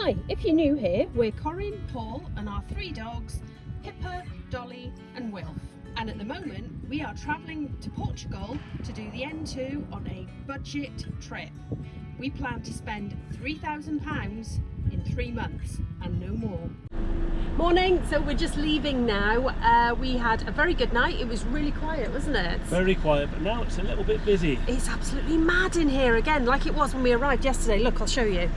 Hi, if you're new here, we're Corrin, Paul and our 3 dogs, Pippa, Dolly and Wilf. And at the moment we are travelling to Portugal to do the N2 on a budget trip. We plan to spend £3,000 in 3 months and no more. Morning, so we're just leaving now. We had a very good night. It was really quiet, wasn't it? Very quiet, but now it's a little bit busy. It's absolutely mad in here again, like it was when we arrived yesterday. Look, I'll show you.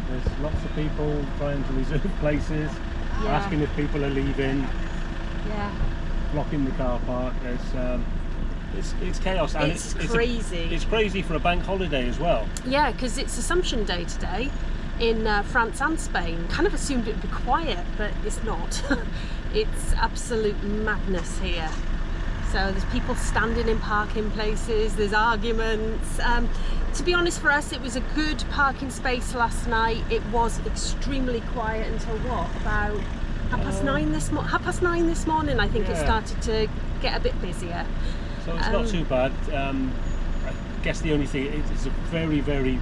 There's lots of people trying to reserve places, asking if people are leaving, blocking the car park. It's chaos and it's crazy. It's crazy for a bank holiday as well. Yeah, because it's Assumption Day today in France and Spain. Kind of assumed it would be quiet, but it's not. It's absolute madness here. So there's people standing in parking places, there's arguments. To be honest, for us it was a good parking space last night. It was extremely quiet until what, about half past nine this morning I think. It started to get a bit busier. So it's not too bad. I guess the only thing, it's a very, very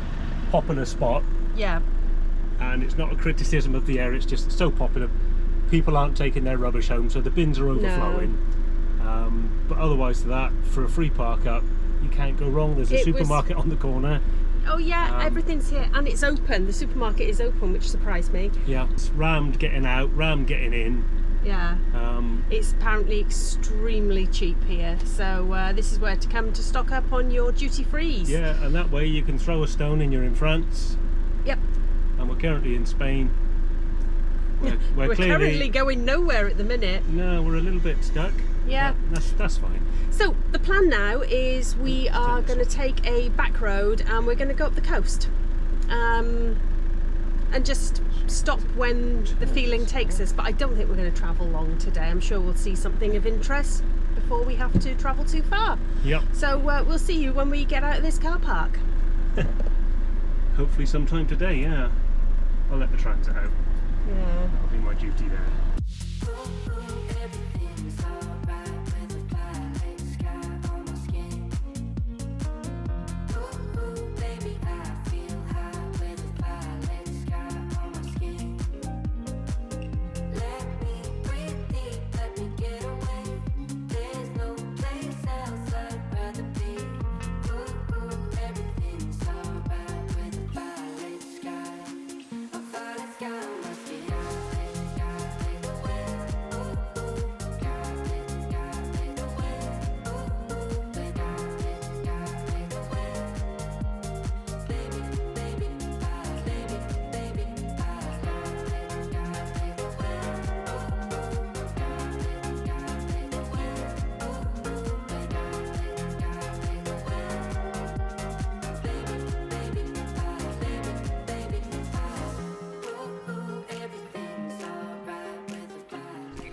popular spot. Yeah. And it's not a criticism of the area, it's just so popular. People aren't taking their rubbish home, so the bins are overflowing. No. But otherwise to that, for a free park up, you can't go wrong. There's a supermarket on the corner. Oh yeah, everything's here and it's open. The supermarket is open, which surprised me. Yeah, it's rammed getting out, rammed getting in. Yeah, it's apparently extremely cheap here, so this is where to come to stock up on your duty frees. Yeah, and that way you can throw a stone and you're in France. Yep. And we're currently in Spain. We're currently going nowhere at the minute. No, we're a little bit stuck. Yeah, that's fine. So the plan now is we are going to take a back road and we're going to go up the coast, and just stop when the feeling takes us. But I don't think we're going to travel long today. I'm sure we'll see something of interest before we have to travel too far. Yep. So we'll see you when we get out of this car park. Hopefully sometime today. Yeah, I'll let the transit out. Yeah, that'll be my duty there.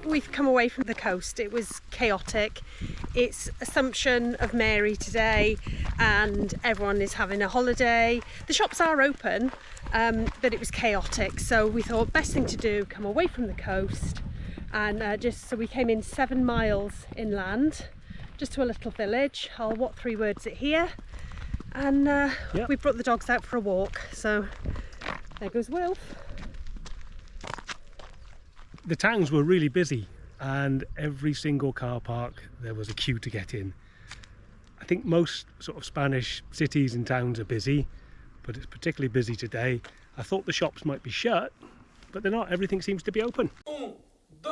We've come away from the coast. It was chaotic. It's Assumption of Mary today and everyone is having a holiday. The shops are open, but it was chaotic, so we thought best thing to do, come away from the coast, and so we came in 7 miles inland just to a little village. What 3 words it here, and we brought the dogs out for a walk. So there goes Wilf. The towns were really busy and every single car park there was a queue to get in. I think most sort of Spanish cities and towns are busy, but it's particularly busy today. I thought the shops might be shut, but they're not. Everything seems to be open. 1, 2,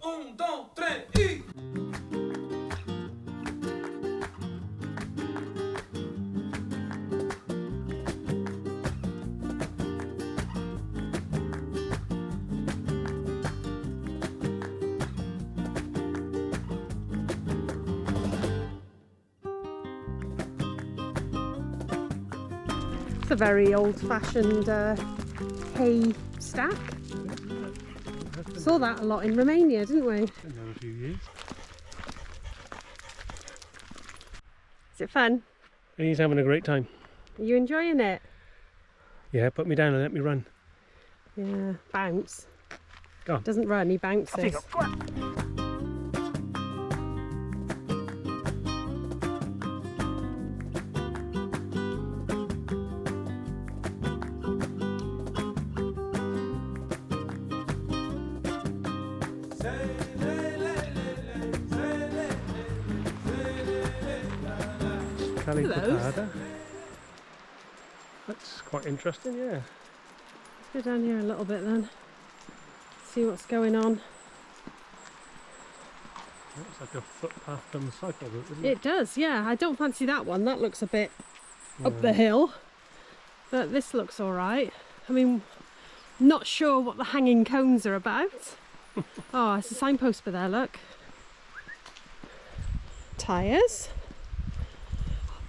1, 2, 3, It's a very old-fashioned hay stack. Saw that a lot in Romania, didn't we? Been there a few years. Is it fun? He's having a great time. Are you enjoying it? Yeah, put me down and let me run. Yeah, bounce. Go on. Doesn't run, he bounces. Go on. Teleportada. That's quite interesting, yeah. Let's go down here a little bit then. See what's going on. Looks like a footpath on the cycle route, isn't it? It does, yeah. I don't fancy that one. That looks a bit up the hill. But this looks alright. I mean, not sure what the hanging cones are about. Oh, it's a signpost by there, look. Tyres.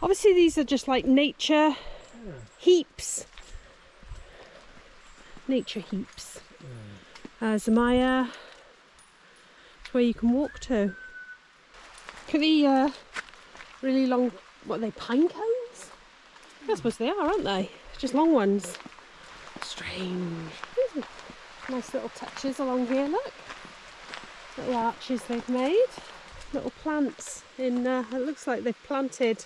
Obviously these are just like nature heaps. Nature heaps. Zamaya. It's where you can walk to. Look at the really long, what are they, pine cones? I suppose they are, aren't they? Just long ones. Strange. Ooh, nice little touches along here, look. Little arches they've made. Little plants in, it looks like they've planted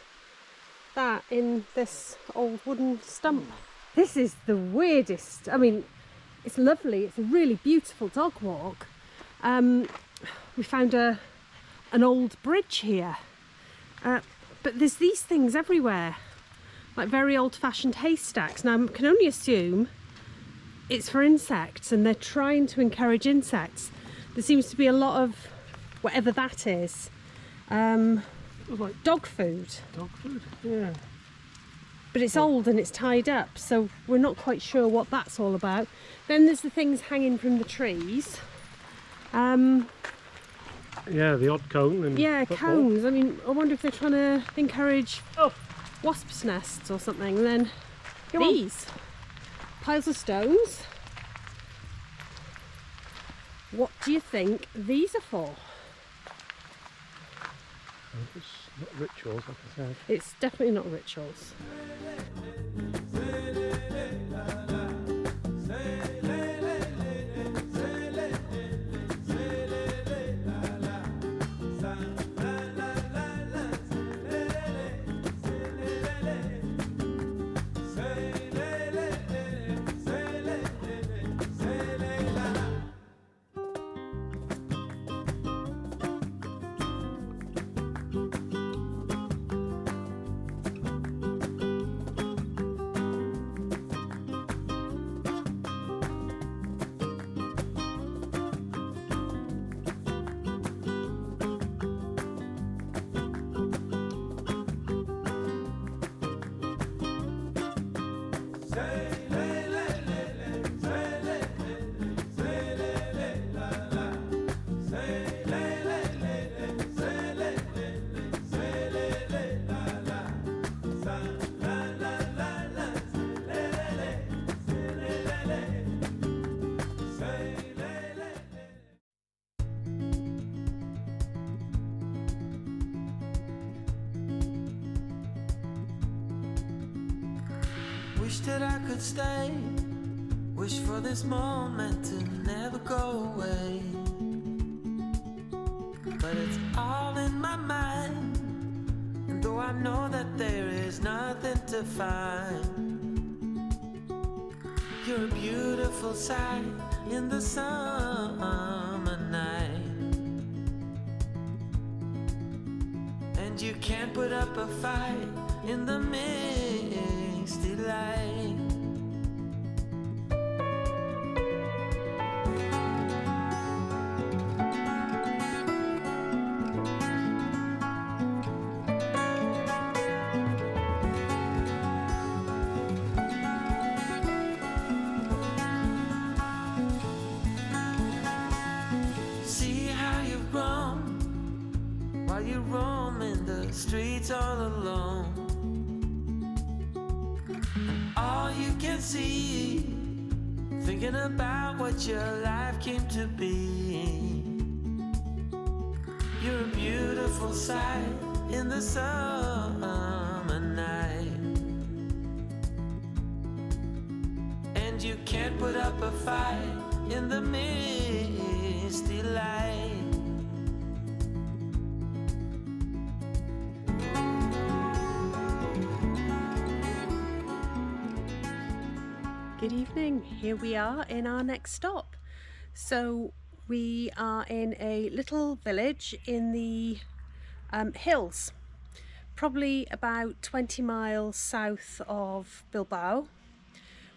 that in this old wooden stump. This is the weirdest, I mean, it's lovely, it's a really beautiful dog walk. We found an old bridge here, but there's these things everywhere, like very old-fashioned haystacks. Now I can only assume it's for insects and they're trying to encourage insects. There seems to be a lot of whatever that is. Like dog food. Dog food, yeah. But it's old and it's tied up, so we're not quite sure what that's all about. Then there's the things hanging from the trees. Yeah, the odd cone and yeah, football. cones. I mean, I wonder if they're trying to encourage wasps' nests or something. And then these piles of stones. What do you think these are for? It's not rituals, like I said. It's definitely not rituals. Wish that I could stay. Wish for this moment to never go away. But it's all in my mind. And though I know that there is nothing to find, you're a beautiful sight in the summer night. And you can't put up a fight in the misty light. See how you've grown while you roam in the streets all alone. All you can see, thinking about what your life came to be. You're a beautiful sight in the summer night. And you can't put up a fight in the misty light. Good evening, here we are in our next stop. So we are in a little village in the hills probably about 20 miles south of Bilbao.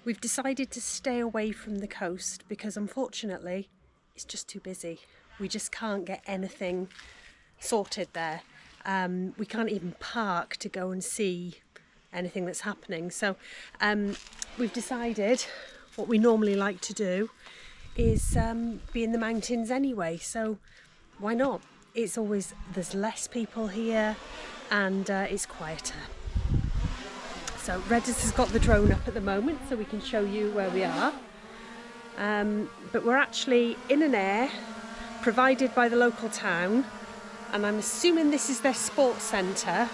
We've decided to stay away from the coast because unfortunately it's just too busy. We just can't get anything sorted there. We can't even park to go and see anything that's happening. So we've decided what we normally like to do is be in the mountains anyway. So why not? There's less people here and it's quieter. So Reddis has got the drone up at the moment so we can show you where we are. But we're actually in an air provided by the local town, and I'm assuming this is their sports centre,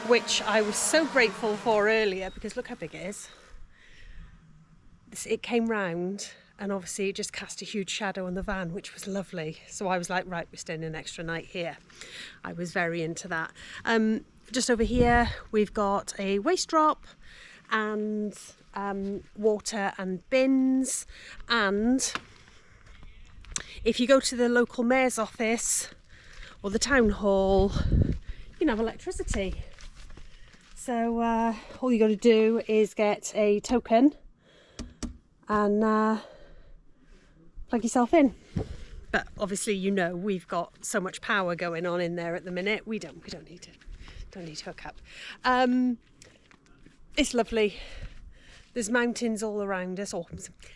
which I was so grateful for earlier because look how big it is. It came round and obviously it just cast a huge shadow on the van, which was lovely. So I was like, right, we're staying an extra night here. I was very into that. Just over here, we've got a waste drop and water and bins. And if you go to the local mayor's office or the town hall, you can have electricity. So all you got to do is get a token and plug yourself in. But obviously, you know, we've got so much power going on in there at the minute. We don't need to hook up. It's lovely. There's mountains all around us, or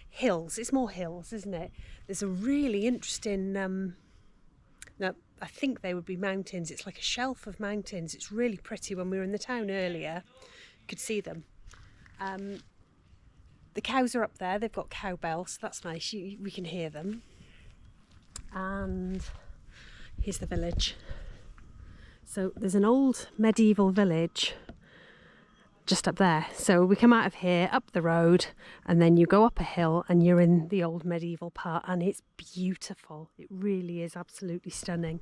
hills. It's more hills, isn't it? There's a really interesting. No, I think they would be mountains. It's like a shelf of mountains. It's really pretty. When we were in the town earlier, you could see them. The cows are up there. They've got cowbells, so that's nice. We can hear them. And here's the village. So there's an old medieval village just up there. So we come out of here, up the road, and then you go up a hill and you're in the old medieval part, and it's beautiful. It really is absolutely stunning.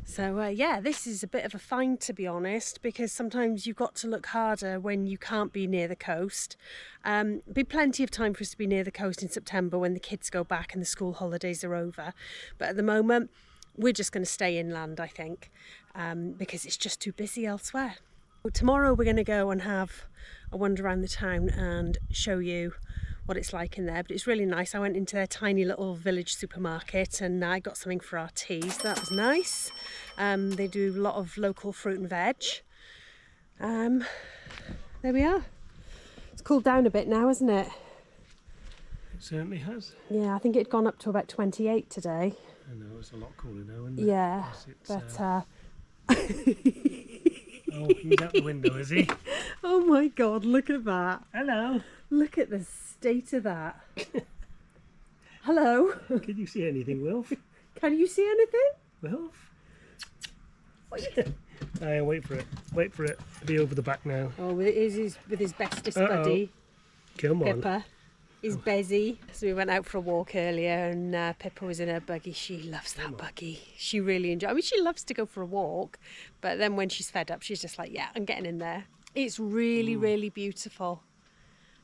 So yeah, this is a bit of a find, to be honest, because sometimes you've got to look harder when you can't be near the coast. Be plenty of time for us to be near the coast in September when the kids go back and the school holidays are over. But at the moment, we're just going to stay inland, I think, because it's just too busy elsewhere. Tomorrow we're going to go and have a wander around the town and show you what it's like in there. But it's really nice. I went into their tiny little village supermarket and I got something for our tea, so that was nice. They do a lot of local fruit and veg. There we are. It's cooled down a bit now, hasn't it? It certainly has. Yeah, I think it'd gone up to about 28 today. I know, it's a lot cooler now, isn't it? Yeah, Yes, but... Oh, he's out the window, is he? Oh my God, look at that. Hello. Look at the state of that. Hello. Can you see anything, Wilf? Can you see anything? Wilf? Wait for it. Wait for it. Be over the back now. Oh, with his bestest buddy, Come on. Pippa. He's busy. So we went out for a walk earlier and Pippa was in her buggy. She loves that buggy. She really enjoys. I mean, she loves to go for a walk, but then when she's fed up, she's just like, yeah, I'm getting in there. It's really, really beautiful.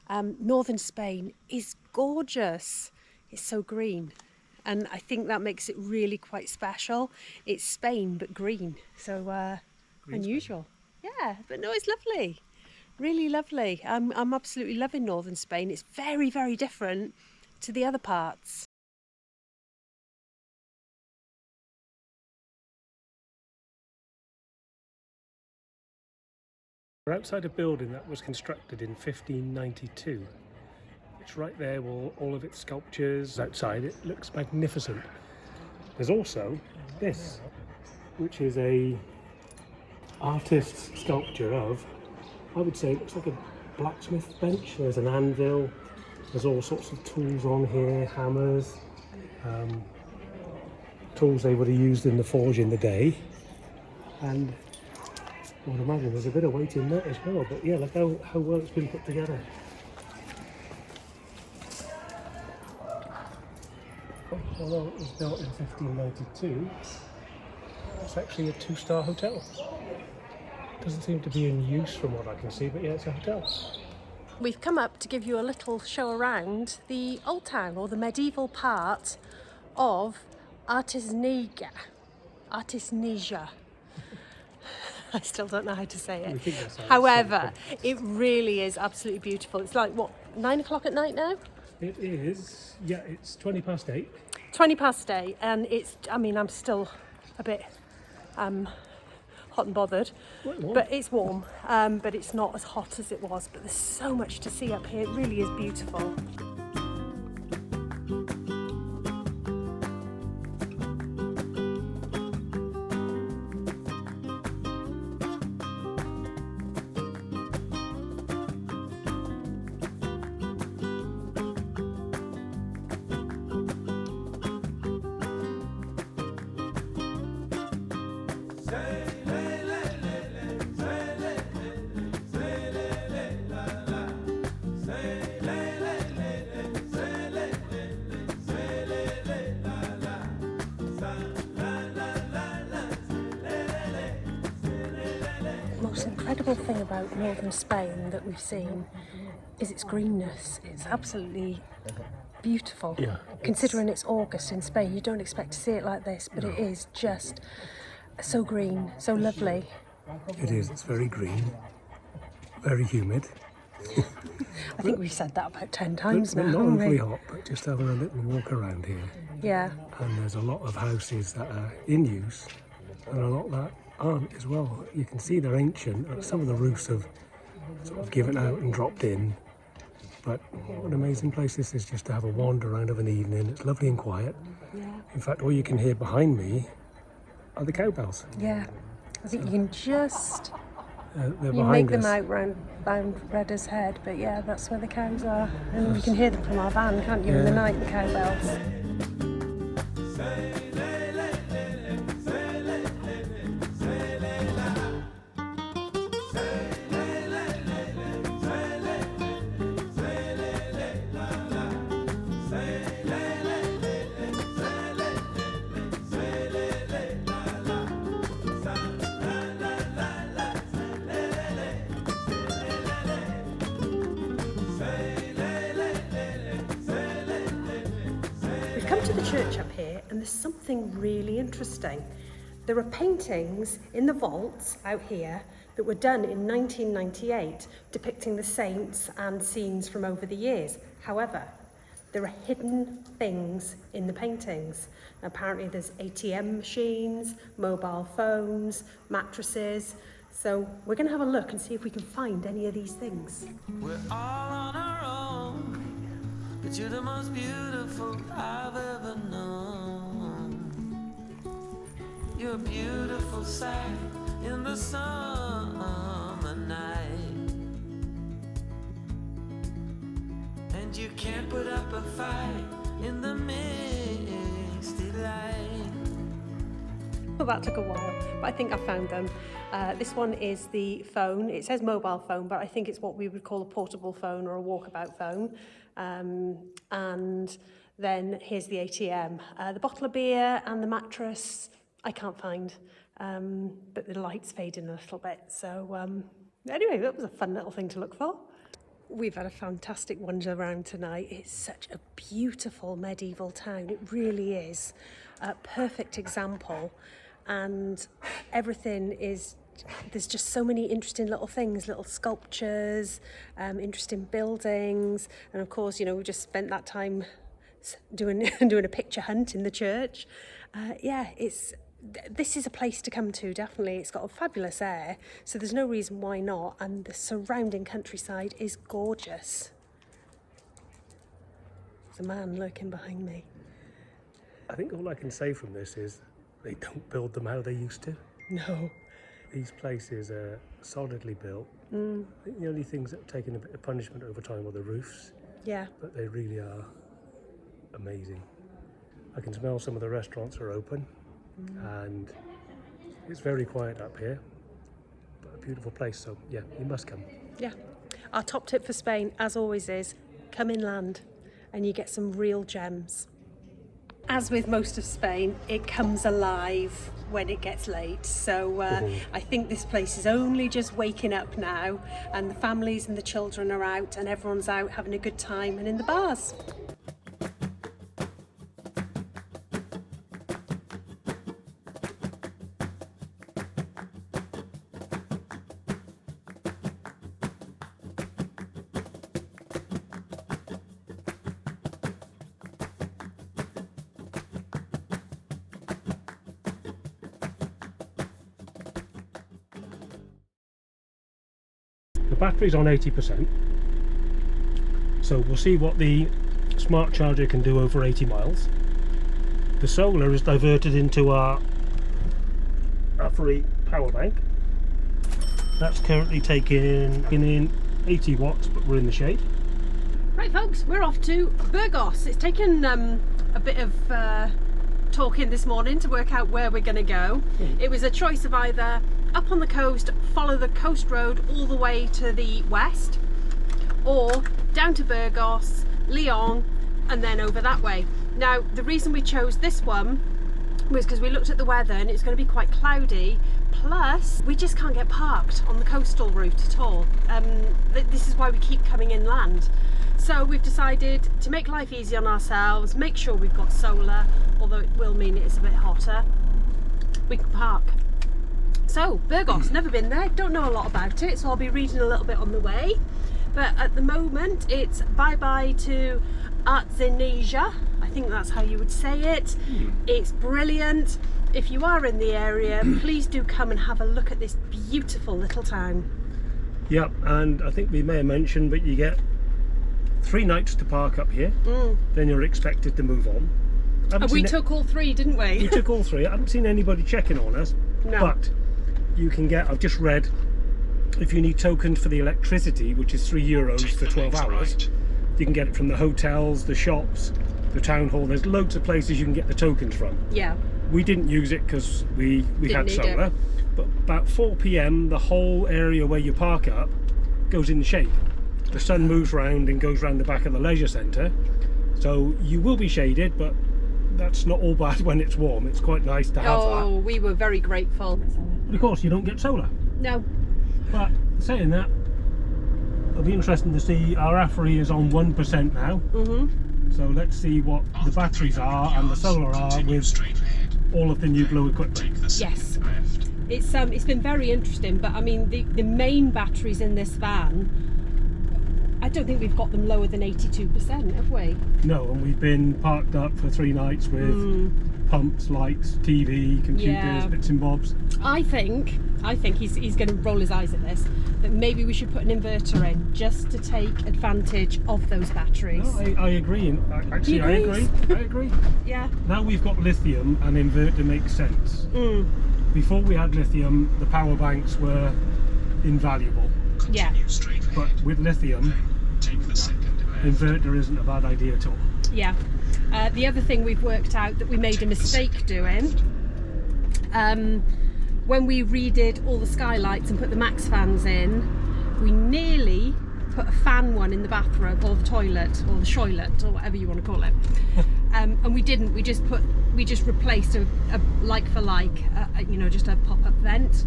Northern Spain is gorgeous. It's so green. And I think that makes it really quite special. It's Spain, but green. So unusual. Spain. Yeah, but no, it's lovely. Really lovely. I'm absolutely loving northern Spain. It's very, very different to the other parts. We're outside a building that was constructed in 1592. It's right there with all of its sculptures outside. It looks magnificent. There's also this, which is a artist's sculpture of, I would say it looks like a blacksmith bench. There's an anvil, there's all sorts of tools on here, hammers, tools they would have used in the forge in the day. And I would imagine there's a bit of weight in that as well, but yeah, look how well it's been put together. Although it was built in 1592, it's actually a 2-star hotel. Doesn't seem to be in use from what I can see, but yeah, it's a hotel. We've come up to give you a little show around the old town, or the medieval part of Artisnija. I still don't know how to say We it. think that's how it's However, said. it really is absolutely beautiful. It's like, what, 9 o'clock at night now? It is, yeah, it's 20 past 8. 20 past 8, and it's, I mean, I'm still a bit hot and bothered, Quite warm. but it's warm, but it's not as hot as it was. But there's so much to see up here. It really is beautiful. Most incredible thing about northern Spain that we've seen is its greenness. It's absolutely beautiful. Yeah, Considering it's August in Spain, you don't expect to see it like this, but it is just so green, so lovely. It is, it's very green, very humid. I think we've said that about 10 times But now, not haven't overly we? hot, but just having a little walk around here. Yeah, And there's a lot of houses that are in use and a lot that aren't as well. You can see they're ancient. Some of the roofs have sort of given out and dropped in. But what an amazing place this is just to have a wander around of an evening. It's lovely and quiet. yeah, In fact, all you can hear behind me are the cowbells. yeah. I think you can just, They're you make behind them us. out round Redder's Head, but yeah, that's where the cows are. And you can hear them from our van, can't you, in the Yeah. night, the cowbells. We've come to the church up here and there's something really interesting. There are paintings in the vaults out here that were done in 1998 depicting the saints and scenes from over the years. However, there are hidden things in the paintings. Now, apparently there's ATM machines, mobile phones, mattresses. So we're going to have a look and see if we can find any of these things. We're all on our own, but you're the most beautiful I've ever known. You're a beautiful sight in the summer night, and you can't put up a fight in the misty light. Well, that took a while, but I think I found them. This one is the phone. It says mobile phone, but I think it's what we would call a portable phone or a walkabout phone. And then here's the ATM. The bottle of beer and the mattress, I can't find, but the light's fading a little bit. So anyway, that was a fun little thing to look for. We've had a fantastic wander around tonight. It's such a beautiful medieval town. It really is a perfect example. And everything is, there's just so many interesting little things, little sculptures, interesting buildings. And of course, you know, we just spent that time doing a picture hunt in the church. Yeah, this is a place to come to, definitely. It's got a fabulous air, so there's no reason why not. And the surrounding countryside is gorgeous. There's a man lurking behind me. I think all I can say from this is they don't build them how they used to. No. These places are solidly built. I think the only things that have taken a bit of punishment over time are the roofs, Yeah. but they really are amazing. I can smell some of the restaurants are open, and it's very quiet up here, but a beautiful place, so yeah, you must come. Yeah. Our top tip for Spain, as always, is come inland and you get some real gems. As with most of Spain, it comes alive when it gets late. So I think this place is only just waking up now, and the families and the children are out and everyone's out having a good time and in the bars. battery's on 80%, so we'll see what the smart charger can do over 80 miles. The solar is diverted into our free power bank. That's currently taking in 80 watts, but we're in the shade. Right folks, we're off to Burgos. It's taken a bit of talking this morning to work out where we're going to go. It was a choice of either up on the coast, follow the coast road all the way to the west, or down to Burgos, Lyon, and then over that way. Now, the reason we chose this one was because we looked at the weather and it's going to be quite cloudy, plus we just can't get parked on the coastal route at all. This is why we keep coming inland. So we've decided to make life easy on ourselves, make sure we've got solar, although it will mean it's a bit hotter. We can park. So, Burgos, never been there, don't know a lot about it, so I'll be reading a little bit on the way. But at the moment, it's bye-bye to Artzeneja. I think that's how you would say it. It's brilliant. If you are in the area, please do come and have a look at this beautiful little town. Yep, and I think we may have mentioned, but you get 3 nights to park up here, then you're expected to move on. And we took all 3, didn't we? We took all 3. I haven't seen anybody checking on us. No. But you can get, I've just read, if you need tokens for the electricity, which is €3 for 12 hours, you can get it from the hotels, the shops, the town hall. There's loads of places you can get the tokens from. Yeah. We didn't use it because we had need solar. it. But about 4 PM, the whole area where you park up goes in the shade. The sun moves round and goes round the back of the leisure centre. So you will be shaded, but that's not all bad when it's warm. It's quite nice to have that. Oh, we were very grateful. But of course, you don't get solar. No. But saying that, it'll be interesting to see. Our AFRI is on 1% now. So let's see what the batteries are and the solar are with all of the new blue equipment. Yes. It's been very interesting, but I mean the main batteries in this van, I don't think we've got them lower than 82%, have we? No, and we've been parked up for 3 nights with pumps, lights, TV, computers, bits and bobs. I think he's going to roll his eyes at this, but maybe we should put an inverter in just to take advantage of those batteries. No, I agree. Actually, I agree. Yeah. Now we've got lithium, an inverter makes sense. Before we had lithium, the power banks were invaluable. Yeah. But with lithium, inverter isn't a bad idea at all. Yeah. The other thing we've worked out that we made a mistake doing, when we redid all the skylights and put the max fans in, we nearly put a fan one in the bathroom or the toilet or the shoilet or whatever you want to call it. And we didn't. We just replaced a like for like, just a pop-up vent.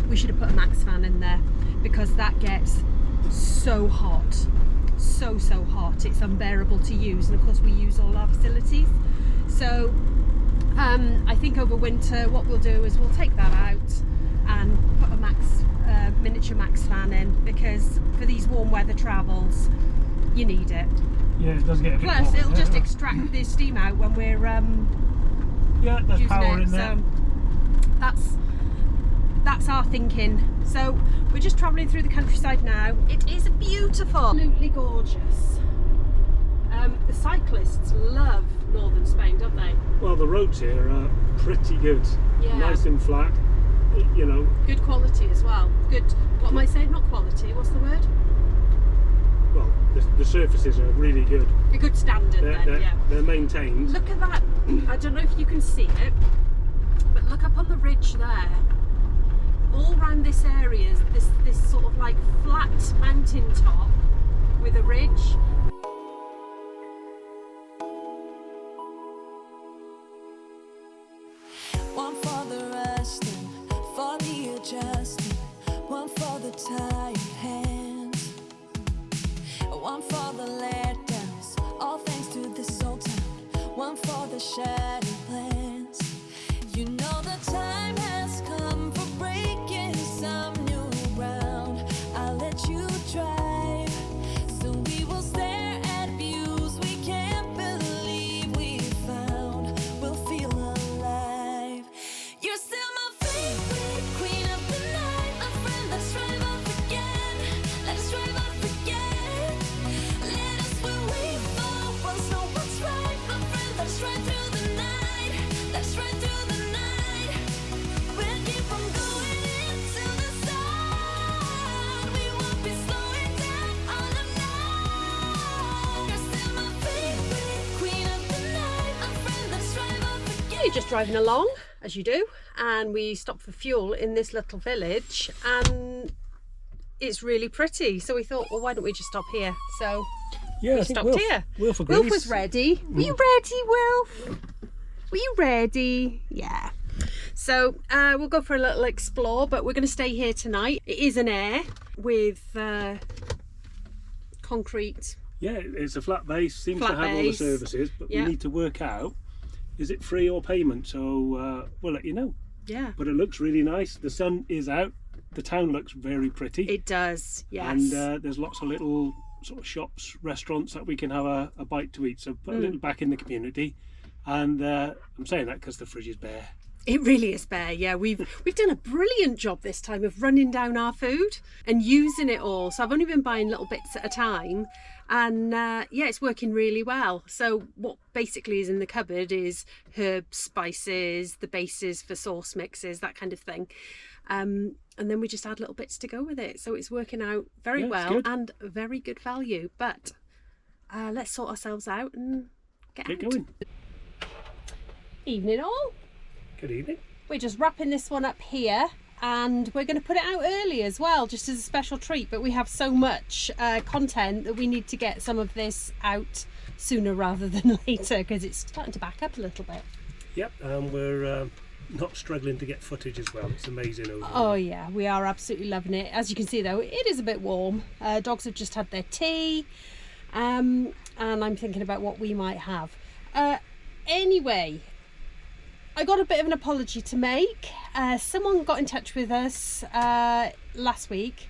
We should have put a max fan in there because that gets so hot, so hot. It's unbearable to use, and of course we use all our facilities. So I think over winter what we'll do is we'll take that out and put a miniature max fan in, because for these warm weather travels you need it. Yeah, it does get a bit Plus hot, it'll just extract the steam out when we're there's using power it. in there. So that's our thinking. So we're just travelling through the countryside now. It is beautiful, absolutely gorgeous. The cyclists love northern Spain, don't they? Well, the roads here are pretty good. Yeah. Nice and flat, Good quality as well. Good, what am I saying? Not quality, what's the word? Well, the surfaces are really good. A good standard then. They're maintained. Look at that. I don't know if you can see it, but look up on the ridge there. All around this area is this sort of like flat mountain top with a ridge. One for the resting, for the adjusting, one for the tired hands, one for the letdowns, all thanks to this old town, one for the shattered plans. You know the time has come for breaking some new ground. I'll let you drive, so we will stare at views we can't believe we found. We'll feel alive. You're still my favorite queen of the night, a friend that's right off again. ride through the night. Let's ride through the night. We'll keep on going into the sun. We won't be slowing down all night. You're still my favorite queen of the night. My friend, let's drive off again. We're just driving along, as you do, and we stopped for fuel in this little village, and it's really pretty. So we thought, well, why don't we just stop here? So Yeah, we I think stopped here. Wilf agrees. Wilf was ready. Were you ready, Wilf? Were you ready? Yeah. So we'll go for a little explore, but we're going to stay here tonight. It is an air with concrete. Yeah, it's a flat base, seems Flat to have all the base. services, but Yeah. we need to work out, is it free or payment? So we'll let you know. Yeah. But it looks really nice. The sun is out. The town looks very pretty. It does, yes. And there's lots of little sort of shops, restaurants that we can have a bite to eat. So put a little back in the community. And I'm saying that because the fridge is bare. It really is bare, yeah. We've done a brilliant job this time of running down our food and using it all. So I've only been buying little bits at a time, and yeah, it's working really well. So what basically is in the cupboard is herbs, spices, the bases for sauce mixes, that kind of thing. And then we just add little bits to go with it. So it's working out very Yeah, it's well good. and very good value. But let's sort ourselves out and get Get out. going. Evening all. Good evening. We're just wrapping this one up here, and we're going to put it out early as well, just as a special treat. But we have so much content that we need to get some of this out sooner rather than later, because it's starting to back up a little bit. Yep, and we're not struggling to get footage as well. It's amazing over Oh there. yeah, we are absolutely loving it. As you can see though, it is a bit warm. Dogs have just had their tea, and I'm thinking about what we might have. Anyway, I got a bit of an apology to make. Someone got in touch with us last week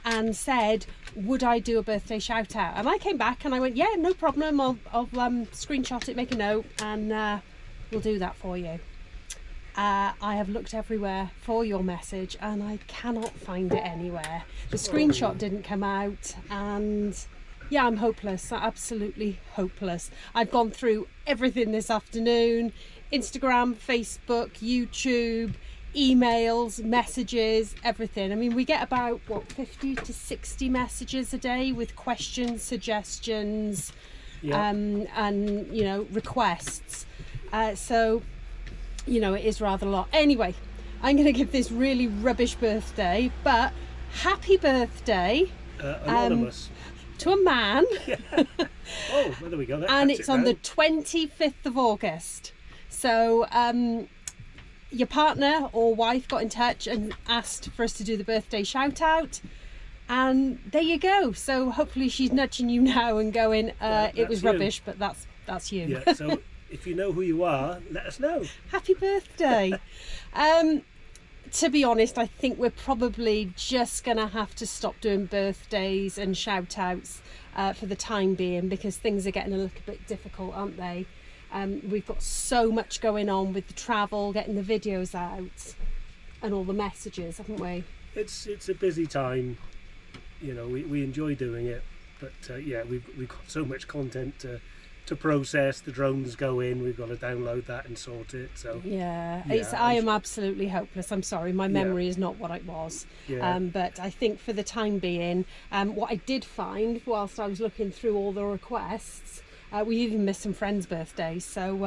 and said, would I do a birthday shout out? And I came back and I went, yeah, no problem. I'll screenshot it, make a note, and we'll do that for you. I have looked everywhere for your message and I cannot find it anywhere. The screenshot didn't come out, and yeah, I'm hopeless. Absolutely hopeless. I've gone through everything this afternoon: Instagram, Facebook, YouTube, emails, messages, everything. I mean, we get about 50 to 60 messages a day with questions, suggestions, Yeah. and you know, requests. So you know, it is rather a lot. Anyway, I'm going to give this really rubbish birthday, but happy birthday Anonymous. to a man. Oh, well, there we go. That And cuts it's it on the down. 25th of August. So your partner or wife got in touch and asked for us to do the birthday shout out, and there you go. So hopefully she's nudging you now and going, it was that's you. rubbish, but that's you. Yeah, so if you know who you are, let us know. Happy birthday. To be honest, I think we're probably just gonna have to stop doing birthdays and shout outs for the time being, because things are getting a little bit difficult, aren't they? We've got so much going on with the travel, getting the videos out and all the messages, haven't we? It's a busy time. You know, we enjoy doing it, but yeah, we've got so much content to process. The drones go in, we've got to download that and sort it. So Yeah, Yeah, I I'm am absolutely hopeless. I'm sorry, my memory is not what it was. Yeah. But I think for the time being, what I did find whilst I was looking through all the requests, we even missed some friends' birthdays. So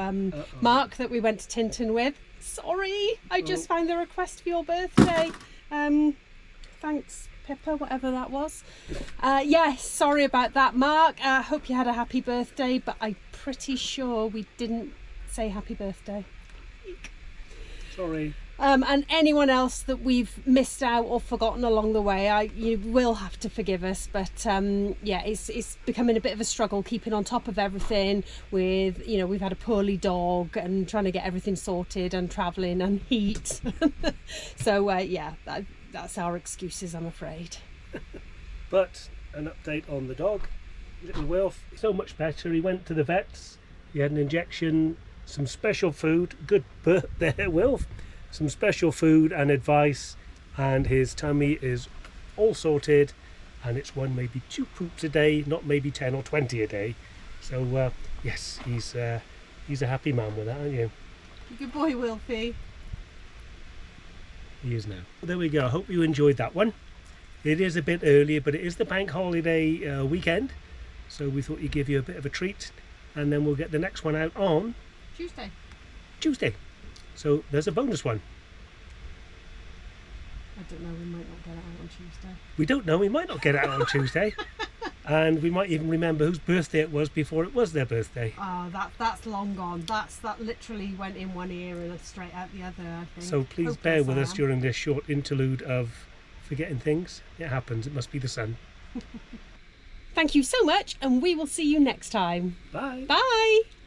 Mark, that we went to Tinton with, sorry, I just found the request for your birthday. Thanks, Pippa, whatever that was. Yes, sorry about that, Mark. I hope you had a happy birthday, but I'm pretty sure we didn't say happy birthday. sorry. And anyone else that we've missed out or forgotten along the way, you will have to forgive us. But yeah, it's becoming a bit of a struggle keeping on top of everything. With, you know, we've had a poorly dog and trying to get everything sorted and travelling and heat. So yeah, that's our excuses, I'm afraid. But an update on the dog, little Wilf, so much better. He went to the vets, he had an injection, some special food, good there, Wilf, some special food and advice, and his tummy is all sorted, and it's maybe 2 poops a day, not maybe 10 or 20 a day. So yes, he's He's a happy man with that, aren't you? Good boy, Wilfie. He is now. There we go. I hope you enjoyed that one. It is a bit earlier, but it is the bank holiday weekend, so we thought we'd give you a bit of a treat, and then we'll get the next one out on Tuesday. So there's a bonus one. I don't know, we might not get it out on Tuesday. We don't know, we might not get it out on Tuesday. And we might even remember whose birthday it was before it was their birthday. Oh, that's long gone. That literally went in one ear and straight out the other, I think. So please bear with us during this short interlude of forgetting things. It happens, it must be the sun. Thank you so much, and we will see you next time. Bye. Bye.